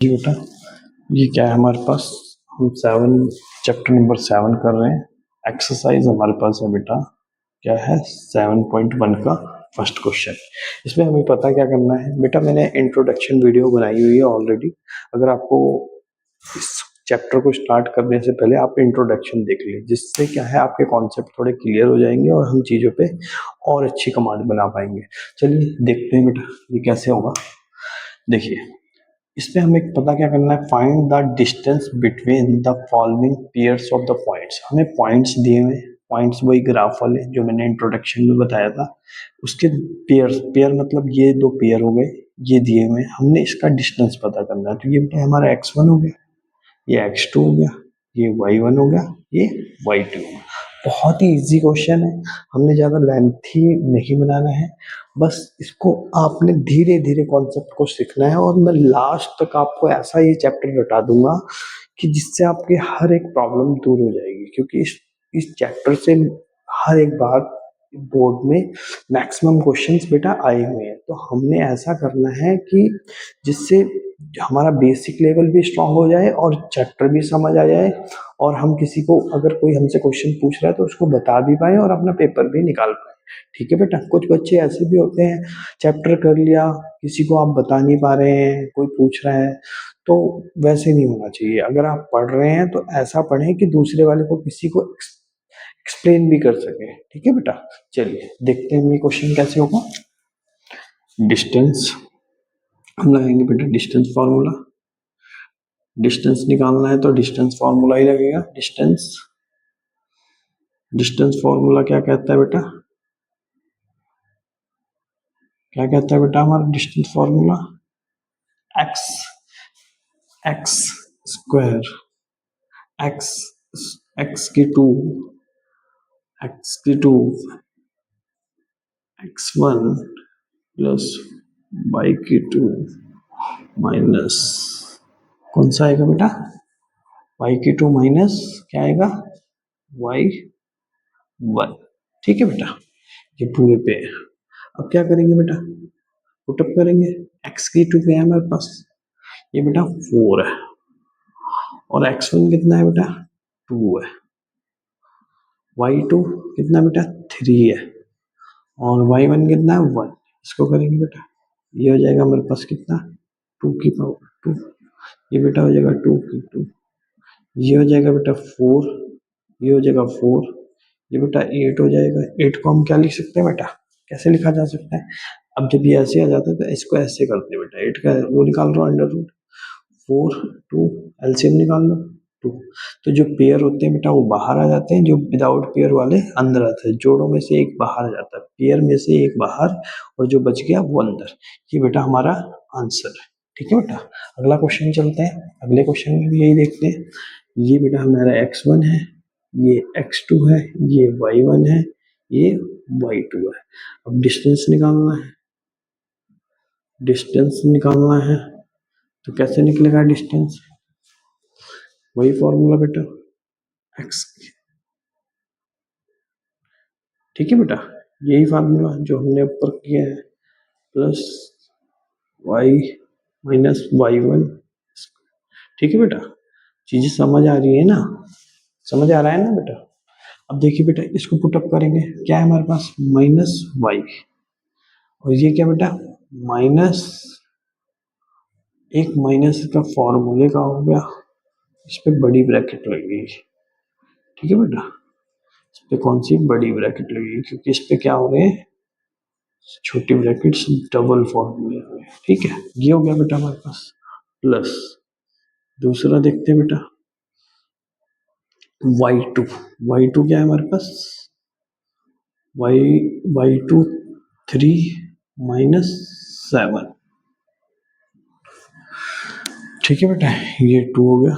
जी बेटा, ये क्या है हमारे पास। हम चैप्टर नंबर 7 कर रहे हैं। एक्सरसाइज हमारे पास है बेटा, क्या है 7.1 का फर्स्ट क्वेश्चन। इसमें हमें पता क्या करना है बेटा। मैंने इंट्रोडक्शन वीडियो बनाई हुई है ऑलरेडी। अगर आपको इस चैप्टर को स्टार्ट करने से पहले आप इंट्रोडक्शन देख लें, जिससे क्या है आपके कॉन्सेप्ट थोड़े क्लियर हो जाएंगे और हम चीज़ों पे और अच्छी कमांड बना पाएंगे। चलिए देखते हैं बेटा ये कैसे होगा। देखिए, इसमें हमें पता क्या करना है, find the distance between the following pairs of the points. हमें पॉइंट्स दिए हुए, पॉइंट्स वही ग्राफ वाले जो मैंने इंट्रोडक्शन में बताया था, उसके पेयर मतलब ये दो पेयर हो गए, ये दिए हुए। हमने इसका डिस्टेंस पता करना है, तो ये बेटा हमारा x1 हो गया, ये x2 हो गया, ये y1 हो गया, ये y2 हो गया। बहुत ही इजी क्वेश्चन है, हमने ज़्यादा लेंथी नहीं बनाना है। बस इसको आपने धीरे धीरे कॉन्सेप्ट को सीखना है, और मैं लास्ट तक आपको ऐसा ये चैप्टर बता दूंगा कि जिससे आपके हर एक प्रॉब्लम दूर हो जाएगी। क्योंकि इस चैप्टर से हर एक बार बोर्ड में मैक्सिमम क्वेश्चंस बेटा आए हुए हैं। तो हमने ऐसा करना है कि जिससे हमारा बेसिक लेवल भी स्ट्रांग हो जाए और चैप्टर भी समझ आ जाए, और हम किसी को अगर कोई हमसे क्वेश्चन पूछ रहा है तो उसको बता भी पाए और अपना पेपर भी निकाल पाए। ठीक है बेटा। कुछ बच्चे ऐसे भी होते हैं, चैप्टर कर लिया, किसी को आप बता नहीं पा रहे हैं, कोई पूछ रहा है, तो वैसे नहीं होना चाहिए। अगर आप पढ़ रहे हैं तो ऐसा पढ़ें कि दूसरे वाले को किसी को एक्सप्लेन भी कर सके। ठीक है बेटा। चलिए देखते हैं ये क्वेश्चन कैसे होगा। डिस्टेंस हम लगाएंगे बेटा, डिस्टेंस फॉर्मूला। डिस्टेंस निकालना है तो डिस्टेंस फॉर्मूला ही लगेगा। डिस्टेंस फॉर्मूला क्या कहता है बेटा, क्या कहता है बेटा हमारा distance formula, x x square, x x की टू, एक्स की टू, x1 प्लस वाई की टू माइनस, कौन सा आएगा बेटा, वाई की टू माइनस क्या आएगा, y1। ठीक है बेटा, ये पूरे पे है। अब क्या करेंगे बेटा, पुटअप करेंगे। x की टू पे है हमारे पास, ये बेटा 4 है, और x1 कितना है बेटा 2 है, y2 कितना बेटा 3 है, और y1 कितना है 1। इसको करेंगे बेटा, ये हो जाएगा हमारे पास कितना 2 की पावर 2, ये बेटा हो जाएगा 2 की 2, ये हो जाएगा बेटा 4, ये हो जाएगा 4, ये बेटा 8 हो जाएगा। 8 को हम क्या लिख सकते हैं बेटा, कैसे लिखा जा सकता है। अब जब ये ऐसे आ जाता है तो इसको ऐसे करते हैं बेटा, 8 का वो निकाल रहा हूँ अंडर रूट 4 2, एलसीएम निकाल लो 2। तो जो पेयर होते हैं बेटा वो बाहर आ जाते हैं, जो विदाउट पेयर वाले अंदर आते हैं। जोड़ों में से एक बाहर आ जाता है, पेयर में से एक बाहर, और जो बच गया वो अंदर। ये बेटा हमारा आंसर है। ठीक है बेटा। अगला क्वेश्चन चलते हैं, अगले क्वेश्चन में भी यही देखते हैं। ये बेटा हमारा x1 है, ये x2 है, ये y1 है, ये y2 है। अब डिस्टेंस निकालना है, डिस्टेंस निकालना है तो कैसे निकलेगा डिस्टेंस, वही फॉर्मूला बेटा x। ठीक है बेटा, यही फार्मूला जो हमने ऊपर किया है, प्लस y माइनस y1। ठीक है बेटा, चीजें समझ आ रही है ना, समझ आ रहा है ना बेटा। अब देखिए बेटा, इसको पुटअप करेंगे, क्या है हमारे पास माइनस वाई, और ये क्या बेटा माइनस, एक माइनस का फॉर्मूले का हो गया, इस पे बड़ी ब्रैकेट लगेगी। ठीक है बेटा, इस पे कौन सी बड़ी ब्रैकेट लगेगी, क्योंकि इस पे क्या हो रहे हैं छोटी ब्रैकेट्स, डबल फॉर्मूले हो गए। ठीक है, ये हो गया बेटा हमारे पास। प्लस दूसरा देखते हैं बेटा, y2, y2 क्या है हमारे पास, y2 3 माइनस 7। ठीक है बेटा, ये 2 हो गया।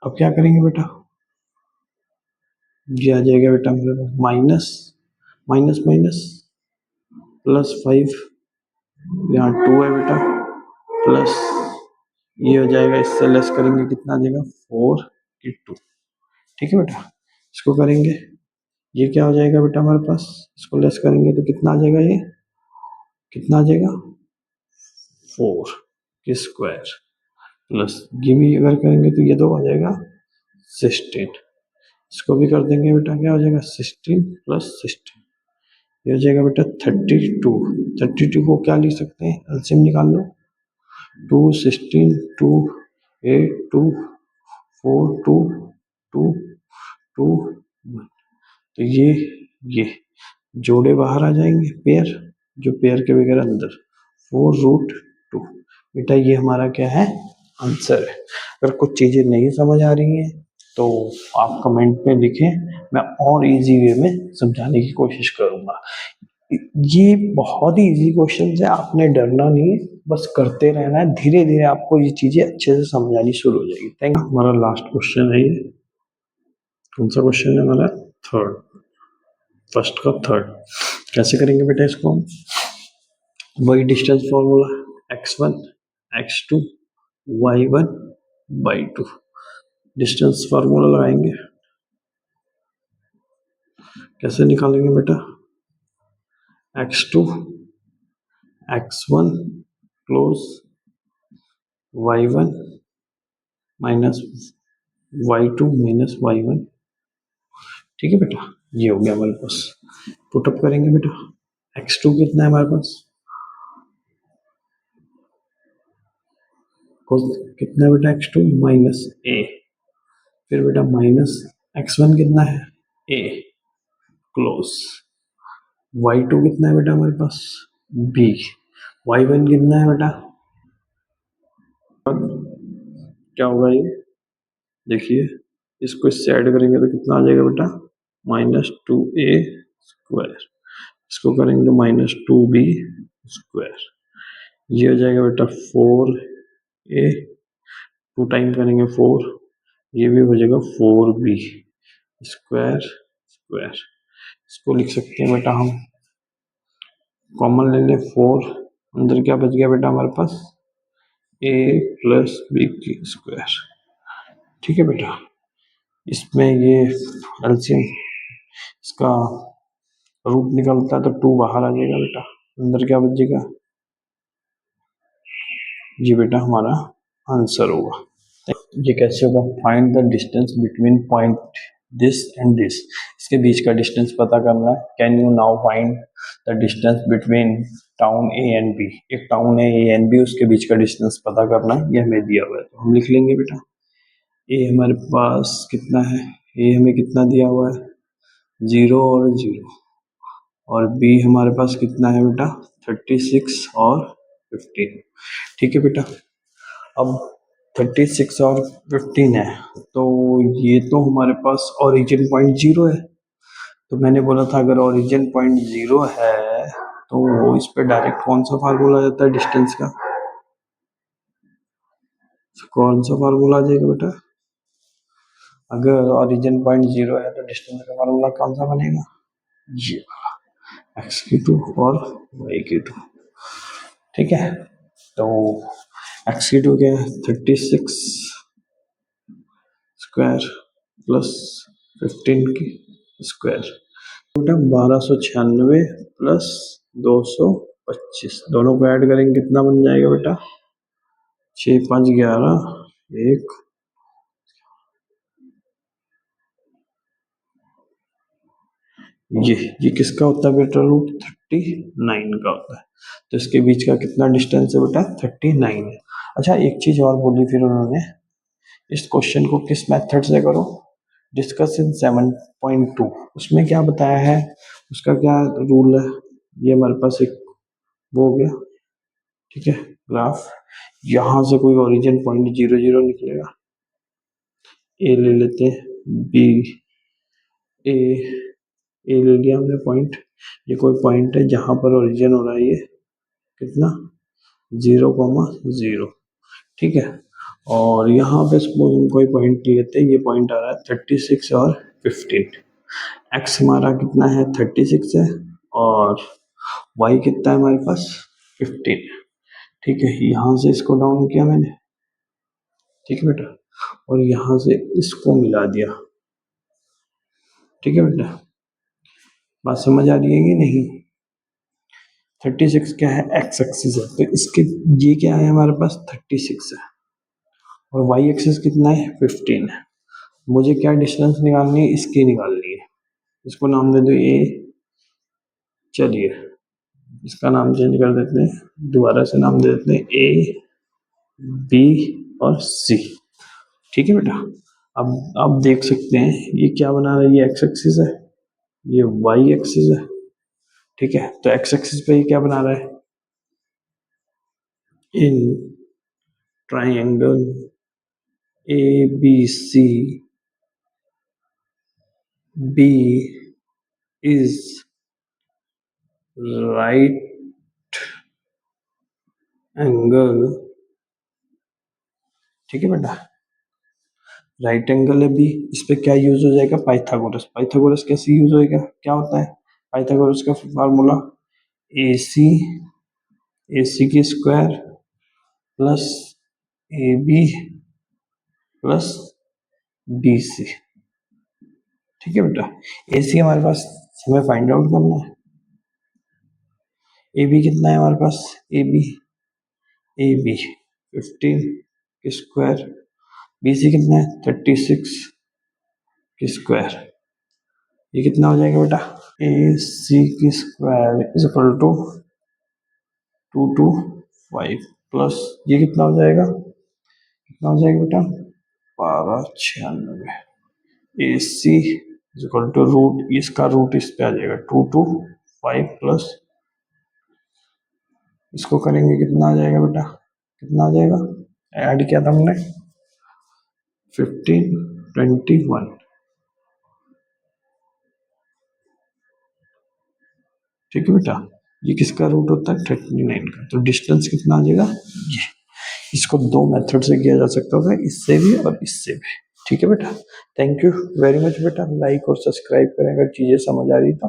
अब क्या करेंगे बेटा, ये आ जाएगा बेटा मेरे पास माइनस माइनस माइनस प्लस 5, यहाँ 2 है बेटा, प्लस ये हो जाएगा, इससे लेस करेंगे कितना आ जाएगा 4 की 2। ठीक है बेटा, इसको करेंगे, ये क्या हो जाएगा बेटा हमारे पास, इसको लेस करेंगे तो कितना आ जाएगा, ये कितना आ जाएगा 4 की स्क्वायर। प्लस ये भी अगर करेंगे तो ये दो आ जाएगा 16। इसको भी कर देंगे बेटा, क्या हो जाएगा 16 प्लस 16, ये हो जाएगा बेटा 32। 32 को क्या लिख सकते हैं, एलसीएम निकाल लो। 2 16 2 8 2 4 2 2 2 1। तो ये जोड़े बाहर आ जाएंगे, पेयर जो पेयर के बगैर अंदर 4√2। बेटा ये हमारा क्या है, आंसर है। अगर कुछ चीजें नहीं समझ आ रही हैं तो आप कमेंट में लिखें, मैं और इजी वे में समझाने की कोशिश करूंगा। ये बहुत ही इजी क्वेश्चन है, आपने डरना नहीं है, बस करते रहना है, धीरे धीरे आपको ये चीजें अच्छे से समझ आनी शुरू हो जाएगी। Thank you. हमारा लास्ट क्वेश्चन है ये, कौन सा क्वेश्चन है हमारा, थर्ड, फर्स्ट का थर्ड। कैसे करेंगे बेटा इसको हम, वही distance formula x1 x2 y1/2, distance formula लगाएंगे। कैसे निकालेंगे बेटा, x2 x1 close y1 minus y2 minus y1। ठीक है बेटा, ये हो गया हमारे पास। पुटअप करेंगे बेटा, x2 कितना है हमारे पास, कितना है बेटा x2 माइनस a, फिर बेटा माइनस x1 कितना है a क्लोज, y2 कितना है बेटा हमारे पास b, y1 कितना है बेटा, क्या होगा ये देखिए, इसको इससे ऐड करेंगे तो कितना आ जाएगा बेटा, -2a²। इसको करेंगे तो -2b²। ये हो जाएगा बेटा 4a, 2 टाइम करेंगे 4, ये भी हो जाएगा 4b²²। इसको लिख सकते हैं बेटा हम, कॉमन ले लें 4, अंदर क्या बच गया बेटा हमारे पास, a + b²। ठीक है बेटा, इसमें ये एलसीएम इसका रूट निकलता है तो 2 बाहर आ जाएगा बेटा, अंदर क्या बचेगा, ये बेटा हमारा आंसर होगा। ये कैसे होगा, find the distance between point this and this, इसके बीच का डिस्टेंस पता करना है। Can you now find the distance between town A and B, एक टाउन है ए एंड बी, उसके बीच का डिस्टेंस पता करना है, ये हमें दिया हुआ है। तो हम लिख लेंगे बेटा, ए हमारे पास कितना है, ए हमें कितना दिया हुआ है 0 और 0, और बी हमारे पास कितना है बेटा 36 और 15। ठीक है बेटा, अब 36 और 15 है, तो ये तो हमारे पास ओरिजिन पॉइंट 0 है। तो मैंने बोला था अगर ओरिजिन पॉइंट 0 है तो इस पे डायरेक्ट कौन सा फार्मूला आ जाता है डिस्टेंस का, कौन सा फार्मूला आ जाएगा बेटा, अगर ओरिजिन पॉइंट 0 है तो डिस्टेंस का फार्मूला कौन सा बनेगा, ये x2 और y2। ठीक है, तो x2 क्या है 36 स्क्वायर प्लस 15 की स्क्वायर, बेटा 1296 प्लस 225, दोनों को ऐड करेंगे कितना बन जाएगा बेटा, 6 5 11 1, ये किसका होता है बेटा, √39 का होता है। तो इसके बीच का कितना डिस्टेंस है बेटा 39 है। अच्छा एक चीज और बोली फिर उन्होंने, इस क्वेश्चन को किस मेथड से करो, डिस्कस इन 7.2, उसमें क्या बताया है, उसका क्या रूल है, ये हमारे पास एक वो हो गया। ठीक है, ग्राफ, यहां से कोई ओरिजिन पॉइंट 0 0 निकलेगा, ए ले लेते हैं, बी ए ए ले लिया हमने पॉइंट, ये कोई पॉइंट है जहां पर ओरिजिन हो रहा है, ये कितना 0,0। ठीक है, और यहाँ पे सपोज कोई पॉइंट लेते हैं, ये पॉइंट आ रहा है 36 और 15, एक्स हमारा कितना है 36 है और वाई कितना है हमारे पास 15। ठीक है, यहाँ से इसको डाउन किया मैंने, ठीक है बेटा, और यहाँ से इसको मिला दिया। ठीक है बेटा, बात समझ आ रही है कि नहीं, 36 क्या है एक्स एक्सिस है, तो इसके ये क्या है हमारे पास 36 है, और वाई एक्सिस कितना है 15 है। मुझे क्या डिस्टेंस निकालनी है, इसकी निकालनी है। इसको नाम दे दो ए। चलिए इसका नाम चेंज कर देते हैं, दोबारा से नाम दे देते हैं ए बी और सी। ठीक है बेटा। अब आप देख सकते हैं ये क्या बना रहा है, ये एक्स एक्सिस है, ये वाई एक्सिस है। ठीक है, तो एक्स एक्सिस पे ये क्या बना रहा है, in triangle A B C B is right angle. ठीक है बेटा, राइट एंगल है बी, इस पे क्या यूज हो जाएगा, पाइथागोरस। पाइथागोरस कैसे यूज होएगा, क्या होता है पाइथागोरस का फार्मूला, ए सी की square plus A B plus B C. ठीक है बेटा, ए सी हमारे पास हमें फाइंड आउट करना है, ए बी कितना है हमारे पास, ए बी 15 की स्क्वायर, बी सी कितना है 36 की स्क्वायर। ये कितना हो जाएगा बेटा, ए सी की square is equal to 225 plus ये कितना हो जाएगा, कितना हो जाएगा बेटा 1296। A C is equal to root, इसका रूट इस पे आ जाएगा 225 प्लस इसको करेंगे कितना आ जाएगा बेटा, कितना आ जाएगा, ऐड किया था हमने 1521। ठीक है बेटा, ये किसका रूट होता है 39 का, तो डिस्टेंस कितना आ जाएगा ये। इसको दो मेथड से किया जा सकता है, इससे भी और इससे भी। ठीक है बेटा, थैंक यू वेरी मच बेटा, लाइक और सब्सक्राइब करें अगर चीजें समझ आ रही तो।